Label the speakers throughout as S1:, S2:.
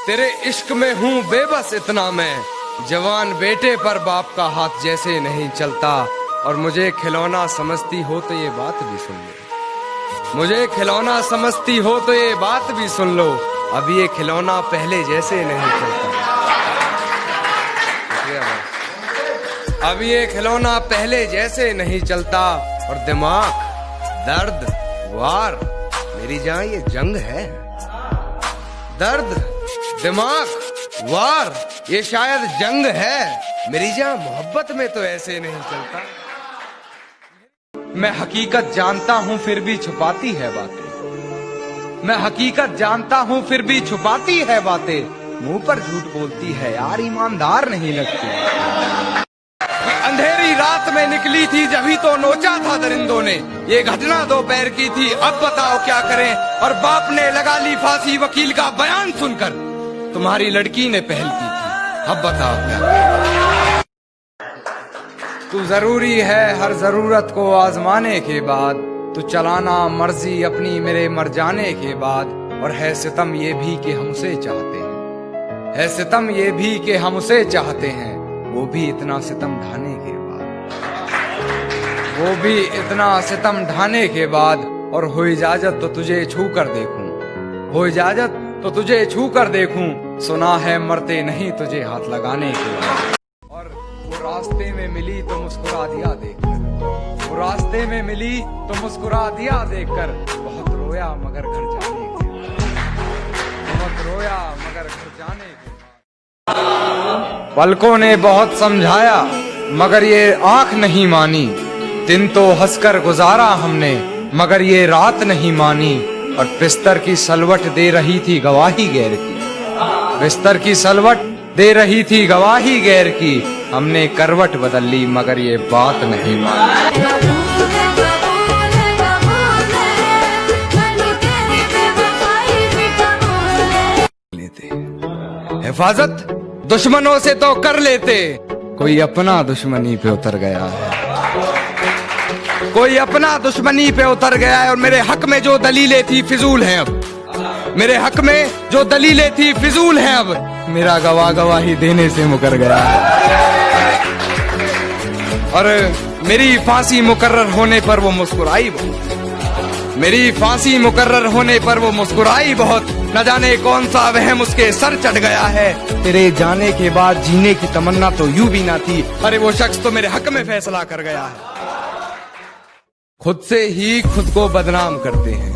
S1: तेरे इश्क में हूँ बेबस इतना मैं, जवान बेटे पर बाप का हाथ जैसे नहीं चलता। और मुझे खिलौना समझती हो तो ये बात भी सुन लो, मुझे खिलौना समझती हो तो ये बात भी सुन लो, अब ये खिलौना पहले जैसे नहीं चलता। अब ये खिलौना पहले जैसे नहीं चलता। और दिमाग, दर्द, वार, मेरी जान ये जंग है। दर्द, दिमाग, वार, ये शायद जंग है। मेरी जान मोहब्बत में तो ऐसे नहीं चलता। मैं हकीकत जानता हूँ फिर भी छुपाती है बातें, मैं हकीकत जानता हूँ फिर भी छुपाती है बातें। मुंह पर झूठ बोलती है यार, ईमानदार नहीं लगती। अंधेरी रात में निकली थी जभी तो नोचा था दरिंदों ने, ये घटना दोपहर की थी अब बताओ क्या करें। और बाप ने लगा ली फांसी वकील का बयान सुनकर, तुम्हारी लड़की ने पहल की थी अब बताओ क्या करें। तू जरूरी है हर जरूरत को आजमाने के बाद, तू चलाना मर्जी अपनी मेरे मर जाने के बाद। और है सितम ये भी कि हम उसे चाहते हैं, है सितम ये भी कि हम उसे चाहते हैं, वो भी इतना सितम ढाने के बाद, वो भी इतना सितम ढाने के बाद। और हो इजाजत तो तुझे छू कर देखूं, हो इजाजत तो तुझे छू कर देखूं, सुना है मरते नहीं तुझे हाथ लगाने के बाद। और वो रास्ते में मिली तो मुस्कुरा दिया देखकर, वो रास्ते में मिली तो मुस्कुरा दिया देखकर। बहुत रोया मगर घर जाने के बाद, बहुत रोया मगर घर जाने के बाद। पलकों ने बहुत समझाया मगर ये आंख नहीं मानी, दिन तो हंसकर गुजारा हमने मगर ये रात नहीं मानी। और बिस्तर की सलवट दे रही थी गवाही गैर की, बिस्तर की सलवट दे रही थी गवाही गैर की। हमने करवट बदल ली मगर ये बात नहीं मानी। हिफाजत दुश्मनों से तो कर लेते, कोई अपना दुश्मनी पे उतर गया है, कोई अपना दुश्मनी पे उतर गया है। और मेरे हक में जो दलीलें थी फिजूल हैं अब, मेरे हक में जो दलीलें थी फिजूल हैं अब। मेरा गवाही देने से मुकर गया है। और मेरी फांसी मुकर्रर होने पर वो मुस्कुराई बहुत, मेरी फांसी मुकर्रर होने पर वो मुस्कुराई बहुत। न जाने कौन सा वहम उसके सर चढ़ गया है, तेरे जाने के बाद जीने की तमन्ना तो यूं भी ना थी। अरे वो शख्स तो मेरे हक में फैसला कर गया है। खुद से ही खुद को बदनाम करते हैं,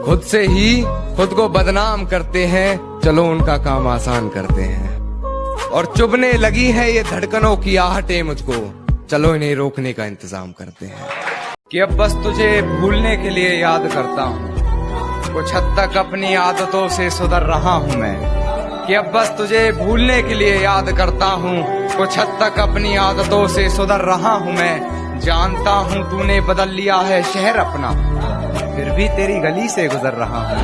S1: खुद से ही खुद को बदनाम करते हैं, चलो उनका काम आसान करते हैं। और चुभने लगी है ये धड़कनों की आहटें मुझको, चलो इन्हें रोकने का इंतजाम करते हैं। कि अब बस तुझे भूलने के लिए याद करता हूँ, कुछ हद तक अपनी आदतों से सुधर रहा हूँ मैं। कि अब बस तुझे भूलने के लिए याद करता हूँ, कुछ हद तक अपनी आदतों से सुधर रहा हूँ मैं। जानता हूँ तूने बदल लिया है शहर अपना, फिर भी तेरी गली से गुजर रहा हूँ,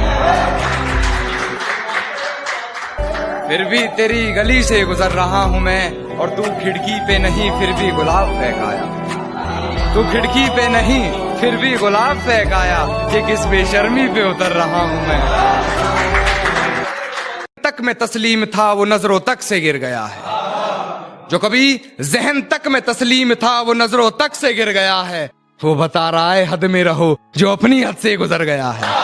S1: फिर भी तेरी गली से गुजर रहा हूँ मैं। और तू खिड़की पे नहीं फिर भी गुलाब फेंकाया, तू खिड़की पे नहीं फिर भी गुलाब फेंकाया। कि किस बेशर्मी पे उतर रहा हूँ मैं। तक में तस्लीम था वो नजरों तक से गिर गया है, जो कभी जहन तक में तस्लीम था वो नजरों तक से गिर गया है। वो बता रहा है हद में रहो जो अपनी हद से गुजर गया है।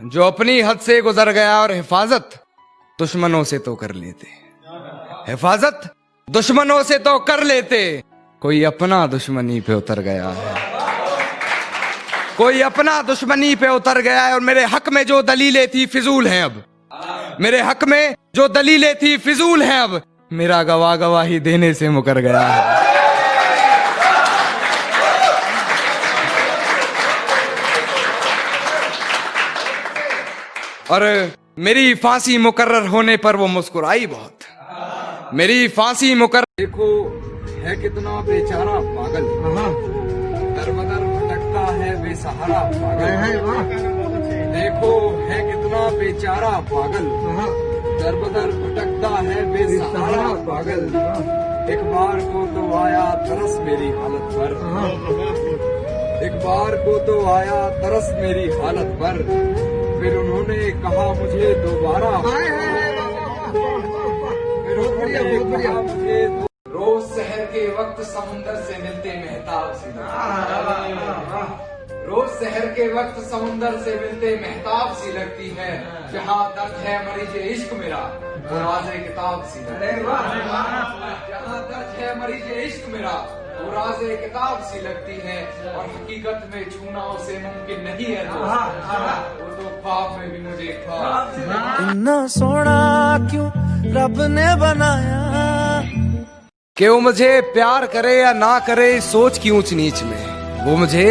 S1: जो अपनी हद से गुजर गया। और हिफाजत दुश्मनों से तो कर लेते, हिफाजत दुश्मनों से तो कर लेते, कोई अपना दुश्मनी पे उतर गया है, कोई अपना दुश्मनी पे उतर गया है। और मेरे हक में जो दलीलें थी फिजूल हैं अब, मेरे हक में जो दलीलें थी फिजूल हैं अब। मेरा गवाही देने से मुकर गया है। और मेरी फांसी मुकर्रर होने पर वो मुस्कुराई बहुत, मेरी फांसी मुकर्रर। देखो है कितना बेचारा पागल, दर बदर भटकता है बेसहारा पागल। देखो है कितना बेचारा पागल, दर बदर भटकता है बेसहारा पागल। एक बार को तो आया तरस मेरी हालत पर, एक बार को तो आया तरस मेरी हालत पर, फिर उन्होंने कहा मुझे दोबारा। रोज शहर के वक्त समुंदर से मिलते मेहताब सी, रोज शहर के वक्त समुंदर से मिलते मेहताब सी लगती है। जहाँ दर्द है मरीज इश्क मेरा, वो राज़े किताब सी लगती है। जहाँ दर्द है मरीज इश्क मेरा, वो राज़े किताब सी लगती है। और हकीकत में छूना उसे मुमकिन नहीं है दोस्त, वो तो ख्वाब में भी मुझे ख्वाब।
S2: इतना सोना क्यों रब ने बनाया,
S1: कि वो मुझे प्यार करे या ना करे सोच की ऊंच नीच में, वो मुझे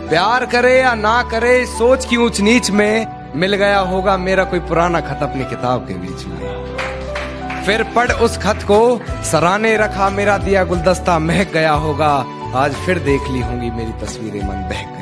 S1: प्यार करे या ना करे सोच की ऊंच नीच में। मिल गया होगा मेरा कोई पुराना खत अपनी किताब के बीच में, फिर पढ़ उस खत को सराहने रखा मेरा दिया गुलदस्ता महक गया होगा। आज फिर देख ली होंगी मेरी तस्वीरें, मन बहक गया।